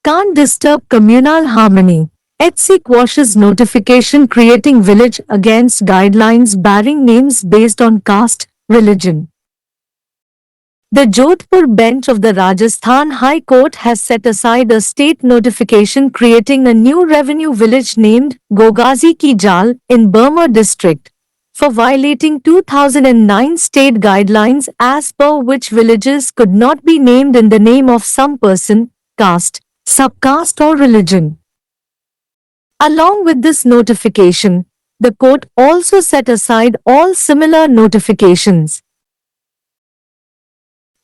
Can't disturb communal harmony. HC quashes notification creating village against guidelines barring names based on caste, religion. The Jodhpur bench of the Rajasthan High Court has set aside a state notification creating a new revenue village named Gogazi Ki Jal in Burma district for violating 2009 state guidelines as per which villages could not be named in the name of some person, caste, subcaste or religion. Along with this notification, the court also set aside all similar notifications.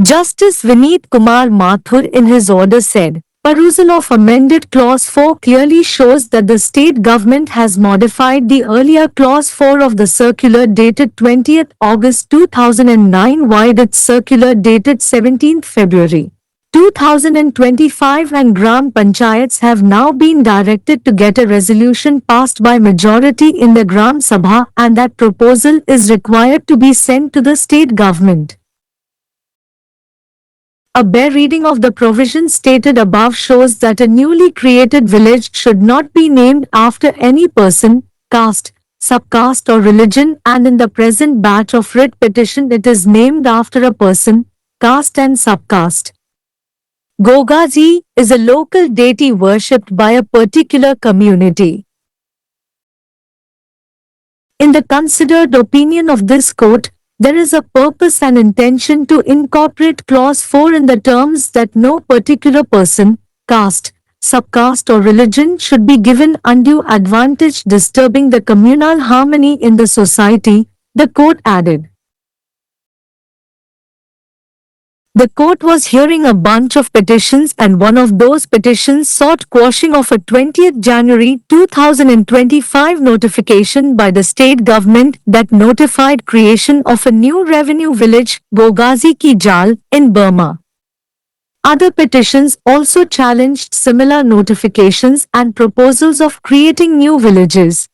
Justice Vineet Kumar Mathur in his order said, perusal of amended Clause 4 clearly shows that the state government has modified the earlier Clause 4 of the circular dated 20th August 2009 while its circular dated 17th February 2025 and Gram Panchayats have now been directed to get a resolution passed by majority in the Gram Sabha and that proposal is required to be sent to the state government. A bare reading of the provision stated above shows that a newly created village should not be named after any person, caste, subcaste or religion and in the present batch of writ petition it is named after a person, caste and subcaste. Gogaji is a local deity worshipped by a particular community. In the considered opinion of this court, there is a purpose and intention to incorporate Clause 4 in the terms that no particular person, caste, subcaste or religion should be given undue advantage disturbing the communal harmony in the society, the court added. The court was hearing a bunch of petitions and one of those petitions sought quashing of a 20th January 2025 notification by the state government that notified creation of a new revenue village, Gogazi Ki Jal, in Burma. Other petitions also challenged similar notifications and proposals of creating new villages.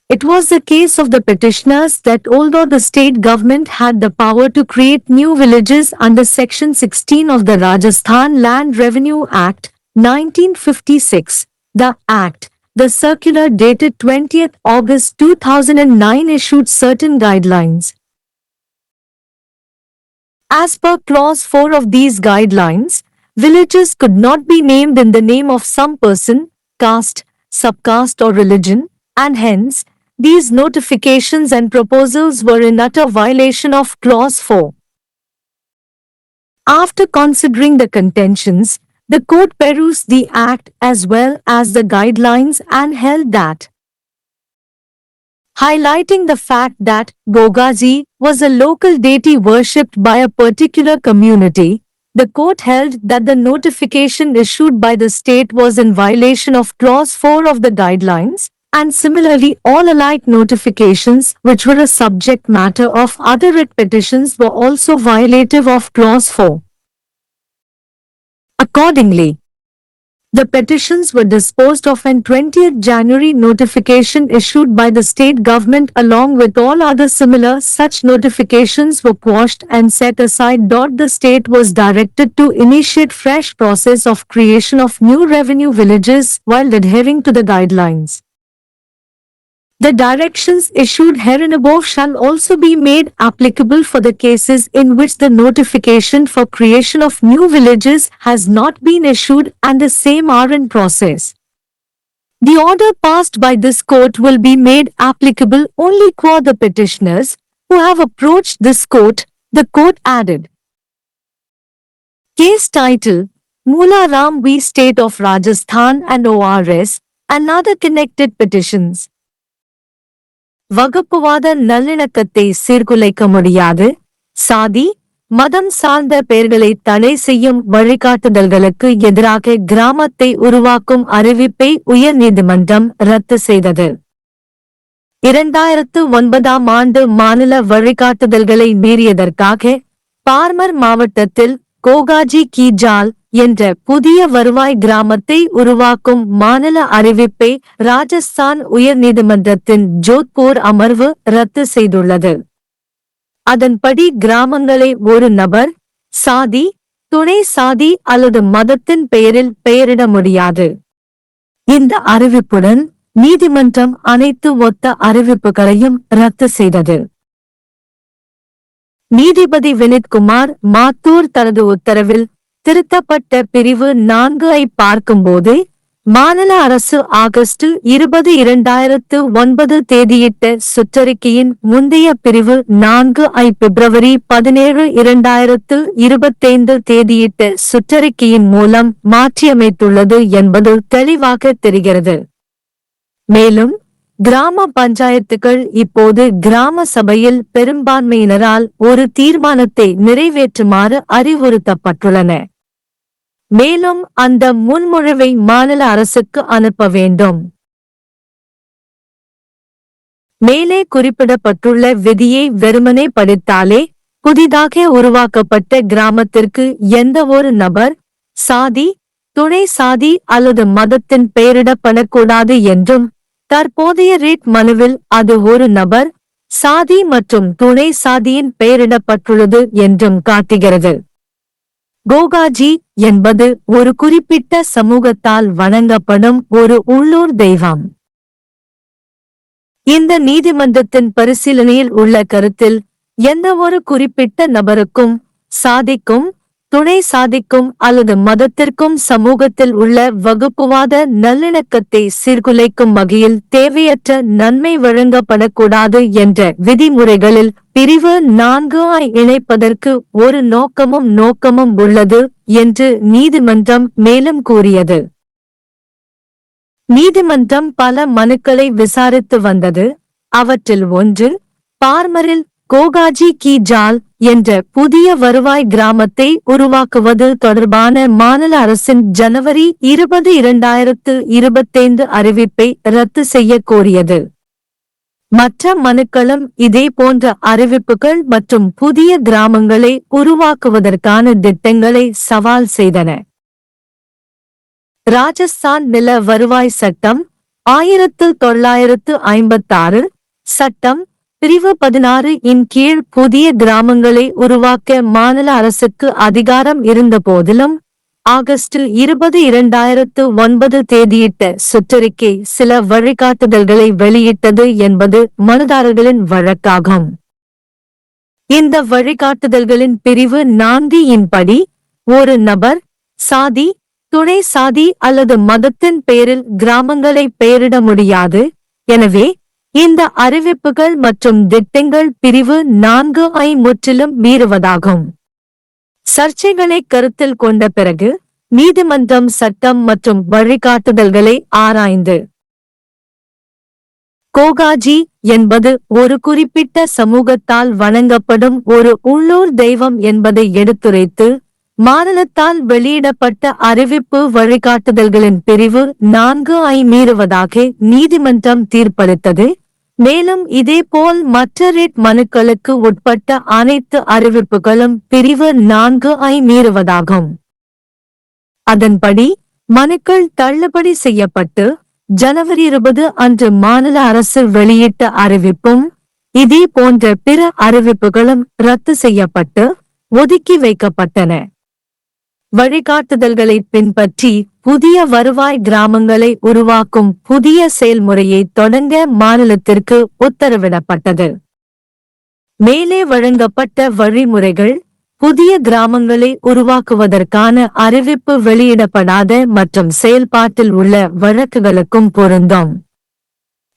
It was the case of the petitioners that although the state government had the power to create new villages under Section 16 of the Rajasthan Land Revenue Act, 1956, the circular dated 20th August 2009 issued certain guidelines. As per Clause 4 of these guidelines, villages could not be named in the name of some person, caste, subcaste or religion, and hence, these notifications and proposals were in utter violation of Clause 4. After considering the contentions, the court perused the Act as well as the guidelines and held that, highlighting the fact that Gogaji was a local deity worshipped by a particular community, the court held that the notification issued by the state was in violation of Clause 4 of the guidelines, and similarly all alike notifications which were a subject matter of other writ petitions were also violative of Clause 4. Accordingly, the petitions were disposed of and 20th January notification issued by the state government along with all other similar such notifications were quashed and set aside. The state was directed to initiate fresh process of creation of new revenue villages while adhering to the guidelines. The directions issued herein above shall also be made applicable for the cases in which the notification for creation of new villages has not been issued and the same are in process. The order passed by this court will be made applicable only qua the petitioners who have approached this court, the court added. Case title, Moola Ram v. State of Rajasthan and ORS, and other connected petitions. வகுப்புவாத நல்லிணக்கத்தை சீர்குலைக்க முடியாது, சாதி, மதம் சார்ந்த பெயர்களை தடை செய்யும் வழிகாட்டுதல்களுக்கு எதிராக கிராமத்தை உருவாக்கும் அறிவிப்பை உயர்நீதிமன்றம் ரத்து செய்தது. 2009 ஆண்டு மாநில வழிகாட்டுதல்களை மீறியதற்காக பார்மர் மாவட்டத்தில் கோகாஜி கி ஜால் என்ற புதிய வருவாய் கிராமத்தை உருவாக்கும் மாநில அறிவிப்பை ராஜஸ்தான் உயர்நீதிமன்றத்தின் ஜோத்பூர் அமர்வு ரத்து செய்துள்ளது. அதன்படி கிராமங்களை ஒரு நபர், சாதி, துணை சாதி அல்லது மதத்தின் பெயரில் பெயரிட முடியாது. இந்த அறிவிப்புடன் நீதிமன்றம் அனைத்து ஒத்த அறிவிப்புகளையும் ரத்து செய்தது. நீதிபதி வினித்குமார் மாத்தூர் தனது உத்தரவில் திருத்தப்பட்ட பிரிவு 4ஐ பார்க்கும்போது, மாநில அரசு ஆகஸ்ட் 20, 2009 தேதியிட்ட சுற்றறிக்கையின் முந்தைய பிரிவு 4ஐ பிப்ரவரி 17, 2025 தேதியிட்ட சுற்றறிக்கையின் மூலம் மாற்றியமைத்துள்ளது என்பது தெளிவாக தெரிகிறது. மேலும் கிராம பஞ்சாயத்துகள் இப்போது கிராம சபையில் பெரும்பான்மையினரால் ஒரு தீர்மானத்தை நிறைவேற்றுமாறு அறிவுறுத்தப்பட்டுள்ளன. மேலும் அந்த முன்மொழிவை மாநில அரசுக்கு அனுப்ப வேண்டும். மேலே குறிப்பிடப்பட்டுள்ள விதியை வெறுமனே படித்தாலே, புதிதாக உருவாக்கப்பட்ட கிராமத்திற்கு எந்த ஒரு நபர், சாதி, துணை சாதி அல்லது மதத்தின் பெயரிடப்படக்கூடாது என்றும், தற்போதைய ரீட் மனுவில் அது ஒரு நபர், சாதி மற்றும் துணை சாதியின் பெயரிடப்பட்டுள்ளது என்றும் காட்டுகிறது. கோகாஜி என்பது ஒரு குறிப்பிட்ட சமூகத்தால் வணங்கப்படும் ஒரு உள்ளூர் தெய்வம். இந்த நீதிமன்றத்தின் பரிசீலனையில் உள்ள கருத்தில் எந்த ஒரு குறிப்பிட்ட நபருக்கும், சாதிக்கும், துணை சாதிக்கும் அல்லது மதத்திற்கும் சமூகத்தில் உள்ள வகுப்புவாத நல்லிணக்கத்தை சீர்குலைக்கும் வகையில் தேவையற்ற நன்மை வழங்கப்படக்கூடாது என்ற விதிமுறைகளில் பிரிவு 4ஐ இணைப்பதற்கு ஒரு நோக்கமும் உள்ளது என்று நீதிமன்றம் மேலும் கூறியது. நீதிமன்றம் பல மனுக்களை விசாரித்து வந்தது. அவற்றில் ஒன்று, பார்மரில் கோகாஜி கி ஜால் என்ற புதிய வருவாய் கிராமத்தை உருவாக்குவது தொடர்பான மாநில அரசின் ஜனவரி 20, 2025 அறிவிப்பை ரத்து செய்ய கோரியது. மற்ற மனுக்களும் இதே போன்ற அறிவிப்புகள் மற்றும் புதிய கிராமங்களை உருவாக்குவதற்கான திட்டங்களை சவால் செய்தன. ராஜஸ்தான் நில வருவாய் சட்டம் 1956 சட்டம் பிரிவு 16 இன் கீழ் புதிய கிராமங்களை உருவாக்க மாநில அரசுக்கு அதிகாரம் இருந்த போதிலும், ஆகஸ்ட் 20, 2009 தேதியிட்ட சுற்றறிக்கை சில வழிகாட்டுதல்களை வெளியிட்டது என்பது மனுதாரர்களின் வழக்காகும். இந்த வழிகாட்டுதல்களின் பிரிவு 4 இன் படி, ஒரு நபர், சாதி, துணை சாதி அல்லது மதத்தின் பெயரில் கிராமங்களை பெயரிட முடியாது. எனவே இந்த அறிவிப்புகள் மற்றும் திட்டங்கள் பிரிவு 4ஐ முற்றிலும் மீறுவதாகும். சர்ச்சைகளை கருத்தில் கொண்ட பிறகு நீதிமன்றம் சட்டம் மற்றும் வழிகாட்டுதல்களை ஆராய்ந்து, கோகாஜி என்பது ஒரு குறிப்பிட்ட சமூகத்தால் வணங்கப்படும் ஒரு உள்ளூர் தெய்வம் என்பதை எடுத்துரைத்து, மாநிலத்தால் வெளியிடப்பட்ட அறிவிப்பு வழிகாட்டுதல்களின் பிரிவு 4ஐ மீறுவதாக நீதிமன்றம் தீர்ப்பளித்தது. மேலும் இதேபோல் மற்ற ரிட் மனுக்களுக்கு உட்பட்ட அனைத்து அறிவிப்புகளும் பிரிவு 4ஐ மீறுவதாகும். அதன்படி மனுக்கள் தள்ளுபடி செய்யப்பட்டு ஜனவரி 20 அன்று மாநில அரசு வெளியிட்ட அறிவிப்பும் இதே போன்ற பிற அறிவிப்புகளும் ரத்து செய்யப்பட்டு ஒதுக்கி வைக்கப்பட்டன. வழிகாட்டுதல்களை பின்பற்றி புதிய வருவாய் கிராமங்களை உருவாக்கும் புதிய செயல்முறையை தொடங்க மாநிலத்திற்கு உத்தரவிடப்பட்டது. மேலே வழங்கப்பட்ட வழிமுறைகள் புதிய கிராமங்களை உருவாக்குவதற்கான அறிவிப்பு வெளியிடப்படாத மற்றும் செயல்பாட்டில் உள்ள வழக்குகளுக்கும் பொருந்தும்.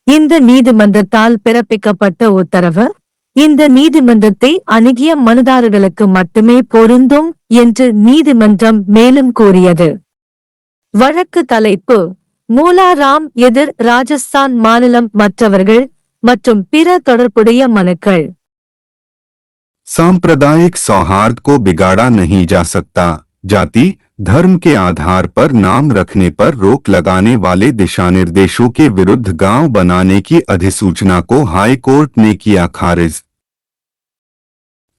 இந்த நீதிமன்றத்தால் பிறப்பிக்கப்பட்ட உத்தரவு இந்த நீதிமன்றத்தை அணுகிய மனுதாரர்களுக்கு மட்டுமே பொருந்தும் என்று நீதிமன்றம் மேலும் கூறியது. வழக்கு தலைப்பு: மூலாராம் எதிர் ராஜஸ்தான் மாநிலம் மற்றவர்கள் மற்றும் பிற தொடர்புடைய மனுக்கள். सांप्रदायिक सौहार्द को बिगाड़ा नहीं जा सकता। जाति धर्म के आधार पर नाम रखने पर रोक लगाने वाले दिशानिर्देशों के विरुद्ध गांव बनाने की अधिसूचना को हाई कोर्ट ने किया खारिज।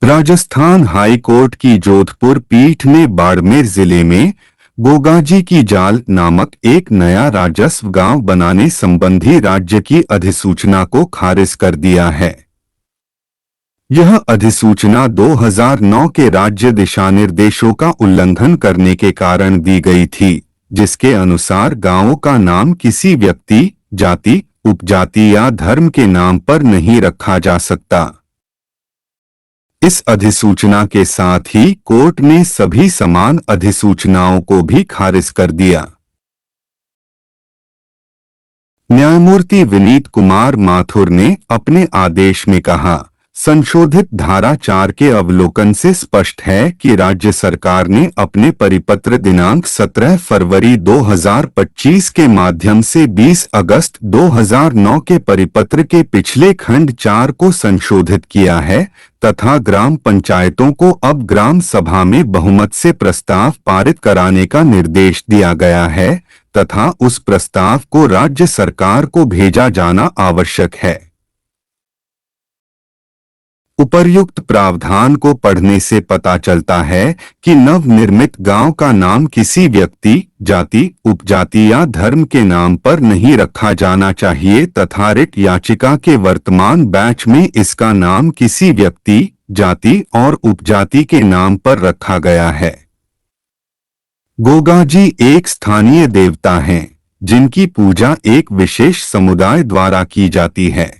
राजस्थान हाई कोर्ट की जोधपुर पीठ ने बाड़मेर जिले में गोगाजी की जाल नामक एक नया राजस्व गांव बनाने संबंधी राज्य की अधिसूचना को खारिज कर दिया है। यह अधिसूचना 2009 के राज्य दिशानिर्देशों का उल्लंघन करने के कारण दी गई थी, जिसके अनुसार गांवों का नाम किसी व्यक्ति, जाति, उपजाति या धर्म के नाम पर नहीं रखा जा सकता। इस अधिसूचना के साथ ही कोर्ट ने सभी समान अधिसूचनाओं को भी खारिज कर दिया। न्यायमूर्ति विनीत कुमार माथुर ने अपने आदेश में कहा, संशोधित धारा 4 के अवलोकन से स्पष्ट है कि राज्य सरकार ने अपने परिपत्र दिनांक 17 फरवरी 2025 के माध्यम से 20 अगस्त 2009 के परिपत्र के पिछले खंड 4 को संशोधित किया है तथा ग्राम पंचायतों को अब ग्राम सभा में बहुमत से प्रस्ताव पारित कराने का निर्देश दिया गया है तथा उस प्रस्ताव को राज्य सरकार को भेजा जाना आवश्यक है। उपर्युक्त प्रावधान को पढ़ने से पता चलता है कि नवनिर्मित गांव का नाम किसी व्यक्ति, जाति, उपजाति या धर्म के नाम पर नहीं रखा जाना चाहिए तथा रिट याचिका के वर्तमान बैच में इसका नाम किसी व्यक्ति, जाति और उपजाति के नाम पर रखा गया है। गोगाजी एक स्थानीय देवता हैं, जिनकी पूजा एक विशेष समुदाय द्वारा की जाती है।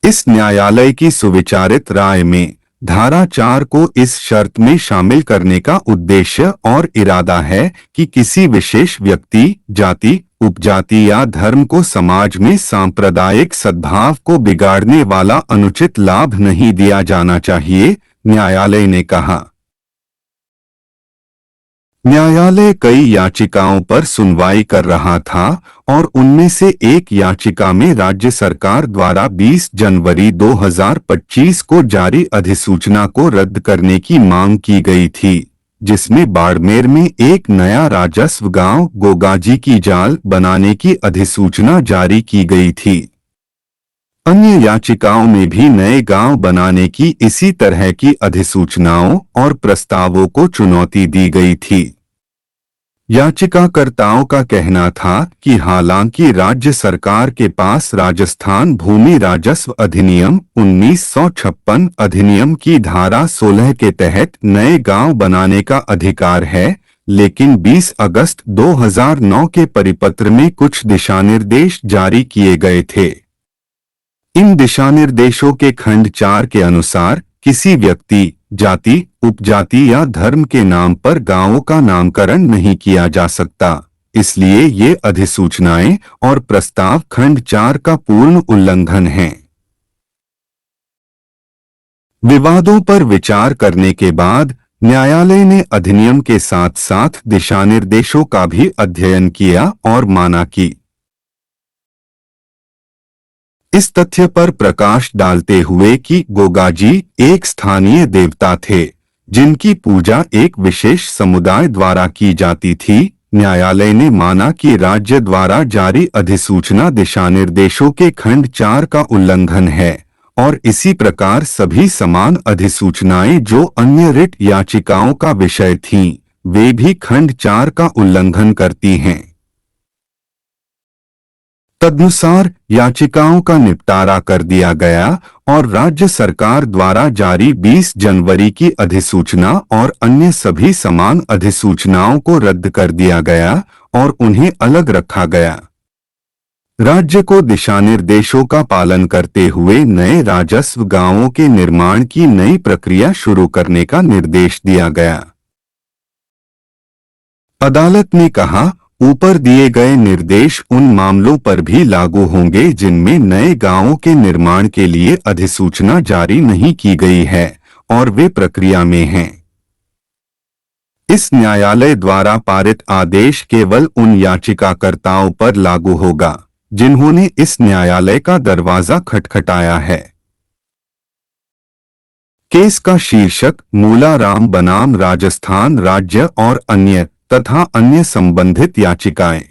इस न्यायालय की सुविचारित राय में धारा 4 को इस शर्त में शामिल करने का उद्देश्य और इरादा है कि किसी विशेष व्यक्ति, जाति, उपजाति या धर्म को समाज में सांप्रदायिक सद्भाव को बिगाड़ने वाला अनुचित लाभ नहीं दिया जाना चाहिए, न्यायालय ने कहा। न्यायालय कई याचिकाओं पर सुनवाई कर रहा था और उनमें से एक याचिका में राज्य सरकार द्वारा 20 जनवरी 2025 को जारी अधिसूचना को रद्द करने की मांग की गई थी, जिसमें बाड़मेर में एक नया राजस्व गांव गोगाजी की जाल बनाने की अधिसूचना जारी की गई थी। अन्य याचिकाओं में भी नए गांव बनाने की इसी तरह की अधिसूचनाओं और प्रस्तावों को चुनौती दी गई थी। याचिकाकर्ताओं का कहना था कि हालांकि राज्य सरकार के पास राजस्थान भूमि राजस्व अधिनियम 1956 अधिनियम की धारा 16 के तहत नए गांव बनाने का अधिकार है, लेकिन 20 अगस्त 2009 के परिपत्र में कुछ दिशानिर्देश जारी किए गए थे। इन दिशानिर्देशों के खंड 4 के अनुसार किसी व्यक्ति, जाति, उपजाति या धर्म के नाम पर गांवों का नामकरण नहीं किया जा सकता, इसलिए ये अधिसूचनाएं और प्रस्ताव खंड 4 का पूर्ण उल्लंघन हैं। विवादों पर विचार करने के बाद न्यायालय ने अधिनियम के साथ साथ दिशानिर्देशों का भी अध्ययन किया और माना कि इस तथ्य पर प्रकाश डालते हुए कि गोगाजी एक स्थानीय देवता थे, जिनकी पूजा एक विशेष समुदाय द्वारा की जाती थी, न्यायालय ने माना कि राज्य द्वारा जारी अधिसूचना दिशानिर्देशों के खंड 4 का उल्लंघन है और इसी प्रकार सभी समान अधिसूचनाएं जो अन्य रिट याचिकाओं का विषय थीं, वे भी खंड 4 का उल्लंघन करती हैं। तदनुसार याचिकाओं का निपटारा कर दिया गया और राज्य सरकार द्वारा जारी 20 जनवरी की अधिसूचना और अन्य सभी समान अधिसूचनाओं को रद्द कर दिया गया और उन्हें अलग रखा गया। राज्य को दिशानिर्देशों का पालन करते हुए नए राजस्व गांवों के निर्माण की नई प्रक्रिया शुरू करने का निर्देश दिया गया। अदालत ने कहा, ऊपर दिए गए निर्देश उन मामलों पर भी लागू होंगे जिनमें नए गांवों के निर्माण के लिए अधिसूचना जारी नहीं की गई है और वे प्रक्रिया में हैं। इस न्यायालय द्वारा पारित आदेश केवल उन याचिकाकर्ताओं पर लागू होगा जिन्होंने इस न्यायालय का दरवाजा खटखटाया है। केस का शीर्षक मूलाराम बनाम राजस्थान राज्य और अन्य तथा अन्य संबंधित याचिकाएं।